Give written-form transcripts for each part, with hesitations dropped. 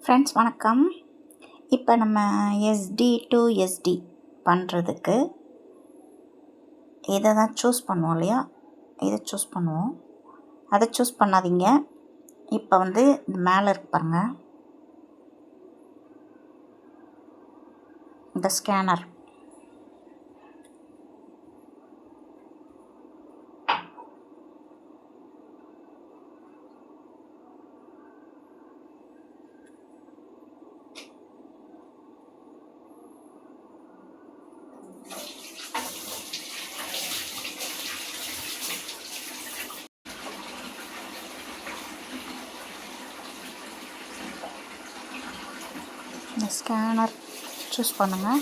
Friends வணக்கம். இப்போ நம்ம SD to SD பண்ணுறதுக்கு இதை தான் சூஸ் பண்ணுவோம் இல்லையா, இதை சூஸ் பண்ணுவோம். அதை சூஸ் பண்ணாதீங்க. இப்போ வந்து இந்த மேலே இருக்கு பாருங்கள், இந்த ஸ்கேனர். இந்த ஸ்கேனர் சூஸ் பண்ணுங்கள்.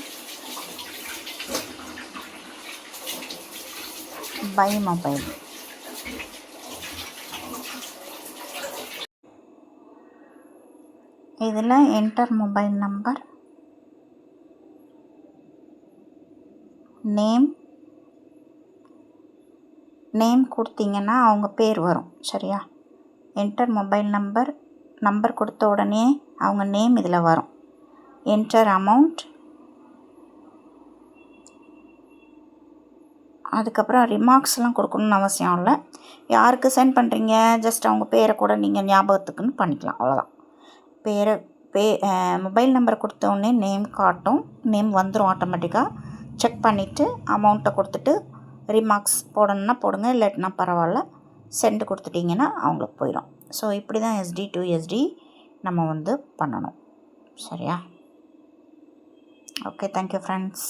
By mobile. இதில் என்டர் மொபைல் நம்பர், நேம் கொடுத்தீங்கன்னா அவங்க பேர் வரும். சரியா? என்டர் மொபைல் நம்பர் கொடுத்த உடனே அவங்க நேம் இதில் வரும். என்டர் அமௌண்ட், அதுக்கப்புறம் ரிமார்க்ஸ்லாம் கொடுக்கணுன்னு அவசியம் இல்லை. யாருக்கு சென்ட் பண்ணுறீங்க, ஜஸ்ட் அவங்க பேரை கூட நீங்கள் ஞாபகத்துக்குன்னு பண்ணிக்கலாம், அவ்வளோதான். மொபைல் நம்பர் கொடுத்தோடனே நேம் காட்டும், நேம் வந்துடும் ஆட்டோமேட்டிக்காக. செக் பண்ணிவிட்டு அமௌண்ட்டை கொடுத்துட்டு ரிமார்க்ஸ் போடணுன்னா போடுங்க, இல்லாட்டினா பரவாயில்ல. சென்ட் கொடுத்துட்டிங்கன்னா அவங்களுக்கு போயிடும். ஸோ இப்படி தான் SD to SD நம்ம வந்து பண்ணணும். சரியா? Okay, thank you friends.